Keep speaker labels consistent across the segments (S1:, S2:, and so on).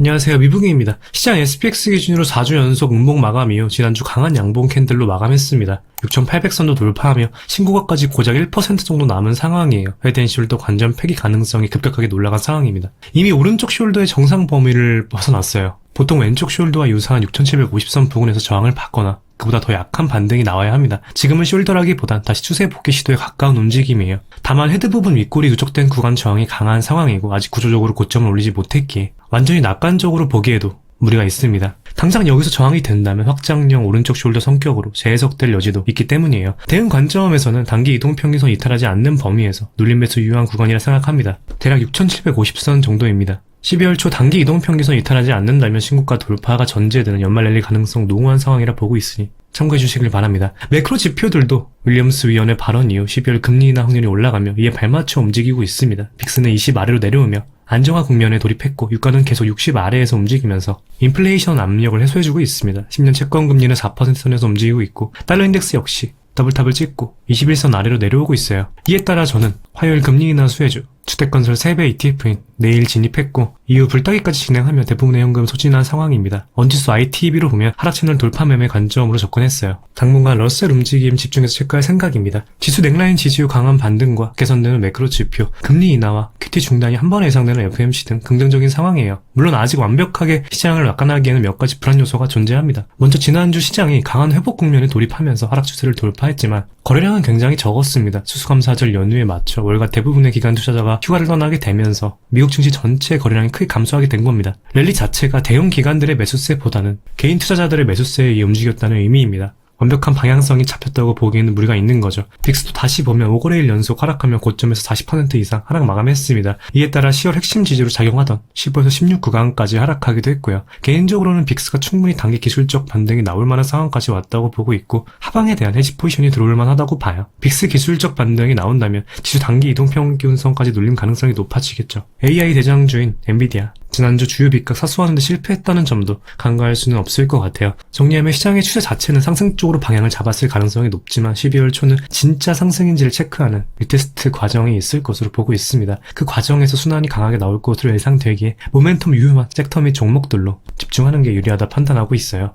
S1: 안녕하세요, 미북입니다. 시장 SPX 기준으로 4주 연속 음봉 마감 이후 지난주 강한 양봉 캔들로 마감했습니다. 6,800선도 돌파하며 신고가까지 고작 1% 정도 남은 상황이에요. 헤드앤 숄더 관전 폐기 가능성이 급격하게 올라간 상황입니다. 이미 오른쪽 숄더의 정상 범위를 벗어났어요. 보통 왼쪽 숄더와 유사한 6,750선 부근에서 저항을 받거나 그보다 더 약한 반등이 나와야 합니다. 지금은 숄더라기보단 다시 추세 복귀 시도에 가까운 움직임이에요. 다만 헤드 부분 윗골이 누적된 구간 저항이 강한 상황이고 아직 구조적으로 고점을 올리지 못했기에 완전히 낙관적으로 보기에도 무리가 있습니다. 당장 여기서 저항이 된다면 확장형 오른쪽 숄더 성격으로 재해석될 여지도 있기 때문이에요. 대응 관점에서는 단기 이동평균선 이탈하지 않는 범위에서 눌림 매수 유효한 구간이라 생각합니다. 대략 6,750선 정도입니다. 12월 초 단기 이동평균선 이탈하지 않는다면 신고가 돌파가 전제되는 연말 랠리 가능성 농후한 상황이라 보고 있으니 참고해 주시길 바랍니다. 매크로 지표들도 윌리엄스 위원의 발언 이후 12월 금리 인하 확률이 올라가며 이에 발맞춰 움직이고 있습니다. 빅스는 20 아래로 내려오며 안정화 국면에 돌입했고 유가는 계속 60 아래에서 움직이면서 인플레이션 압력을 해소해주고 있습니다. 10년 채권금리는 4%선에서 움직이고 있고 달러 인덱스 역시 더블탑을 찍고 21선 아래로 내려오고 있어요. 이에 따라 저는 화요일 금리 인하 수혜주 주택건설 3배 ETF인 내일 진입했고 이후 불따기까지 진행하며 대부분의 현금 소진한 상황입니다. 원지수 ITB로 보면 하락 채널 돌파 매매 관점으로 접근했어요. 당분간 러셀 움직임 집중해서 체크할 생각입니다. 지수 넥라인 지지 후 강한 반등과 개선되는 매크로 지표, 금리 인하와 QT 중단이 한 번에 예상되는 FMC 등 긍정적인 상황이에요. 물론 아직 완벽하게 시장을 낙관하기에는 몇 가지 불안 요소가 존재합니다. 먼저 지난주 시장이 강한 회복 국면에 돌입하면서 하락 추세를 돌파했지만 거래량은 굉장히 적었습니다. 추수감사절 연휴에 맞춰 월가 대부분의 기관 투자자가 휴가를 떠나게 되면서 미국 증시 전체 거래량이 크게 감소하게 된 겁니다. 랠리 자체가 대형 기관들의 매수세보다는 개인 투자자들의 매수세에 의해 움직였다는 의미입니다. 완벽한 방향성이 잡혔다고 보기에는 무리가 있는 거죠. 빅스도 다시 보면 5거래일 연속 하락하며 고점에서 40% 이상 하락 마감했습니다. 이에 따라 10월 핵심 지지로 작용하던 15에서 16 구간까지 하락하기도 했고요. 개인적으로는 빅스가 충분히 단기 기술적 반등이 나올 만한 상황까지 왔다고 보고 있고 하방에 대한 해지 포지션이 들어올 만하다고 봐요. 빅스 기술적 반등이 나온다면 지수 단기 이동평균선까지 눌림 가능성이 높아지겠죠. AI 대장주인 엔비디아 지난주 주요 빅각 사수하는데 실패했다는 점도 간과할 수는 없을 것 같아요. 정리하면 시장의 추세 자체는 상승 쪽으로 방향을 잡았을 가능성이 높지만 12월 초는 진짜 상승인지를 체크하는 리테스트 과정이 있을 것으로 보고 있습니다. 그 과정에서 순환이 강하게 나올 것으로 예상되기에 모멘텀 유효한 섹터 및 종목들로 집중하는 게 유리하다 판단하고 있어요.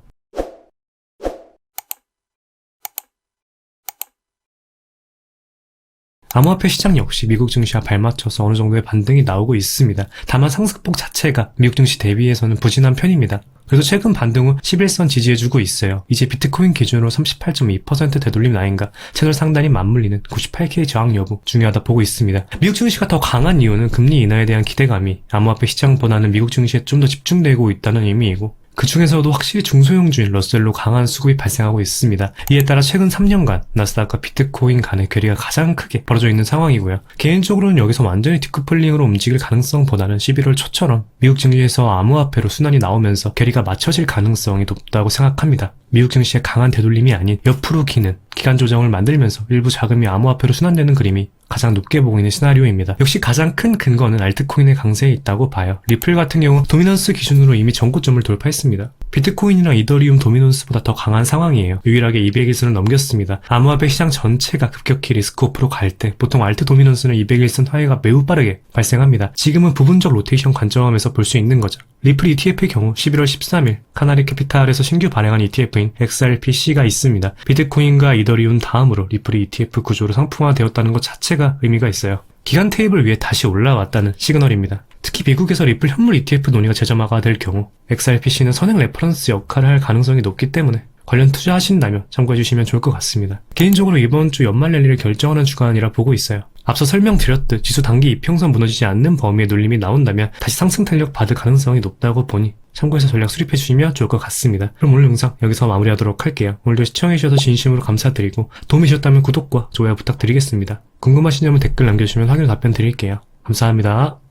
S1: 암호화폐 시장 역시 미국 증시와 발맞춰서 어느 정도의 반등이 나오고 있습니다. 다만 상승폭 자체가 미국 증시 대비해서는 부진한 편입니다. 그래서 최근 반등 후 11선 지지해주고 있어요. 이제 비트코인 기준으로 38.2% 되돌림 라인과 채널 상단이 맞물리는 98K 저항 여부 중요하다 보고 있습니다. 미국 증시가 더 강한 이유는 금리 인하에 대한 기대감이 암호화폐 시장보다는 미국 증시에 좀 더 집중되고 있다는 의미이고 그 중에서도 확실히 중소형주인 러셀로 강한 수급이 발생하고 있습니다. 이에 따라 최근 3년간 나스닥과 비트코인 간의 괴리가 가장 크게 벌어져 있는 상황이고요. 개인적으로는 여기서 완전히 디커플링으로 움직일 가능성보다는 11월 초처럼 미국 증시에서 암호화폐로 순환이 나오면서 괴리가 맞춰질 가능성이 높다고 생각합니다. 미국 증시의 강한 되돌림이 아닌 옆으로 기는 기간 조정을 만들면서 일부 자금이 암호화폐로 순환되는 그림이 가장 높게 보이는 시나리오입니다. 역시 가장 큰 근거는 알트코인의 강세에 있다고 봐요. 리플 같은 경우 도미넌스 기준으로 이미 전고점을 돌파했습니다. 비트코인이나 이더리움 도미넌스보다 더 강한 상황이에요. 유일하게 200일선을 넘겼습니다. 암호화폐 시장 전체가 급격히 리스크오프로 갈 때 보통 알트 도미넌스는 200일선 하회가 매우 빠르게 발생합니다. 지금은 부분적 로테이션 관점에서 볼 수 있는 거죠. 리플 ETF의 경우 11월 13일 카나리 캐피탈에서 신규 발행한 ETF인 XRPC가 있습니다. 비트코인과 이더리움 다음으로 리플이 ETF 구조로 상품화되었다는 것 자체가 의미가 있어요. 기간 테이블 위에 다시 올라왔다는 시그널입니다. 특히 미국에서 리플 현물 ETF 논의가 재점화가 될 경우 XRPC는 선행 레퍼런스 역할을 할 가능성이 높기 때문에 관련 투자하신다면 참고해주시면 좋을 것 같습니다. 개인적으로 이번 주 연말 랠리를 결정하는 주간이라 보고 있어요. 앞서 설명드렸듯 지수 단기 이평선 무너지지 않는 범위의 눌림이 나온다면 다시 상승 탄력 받을 가능성이 높다고 보니 참고해서 전략 수립해주시면 좋을 것 같습니다. 그럼 오늘 영상 여기서 마무리하도록 할게요. 오늘도 시청해주셔서 진심으로 감사드리고 도움이 되셨다면 구독과 좋아요 부탁드리겠습니다. 궁금하신 점은 댓글 남겨주시면 확인 답변 드릴게요. 감사합니다.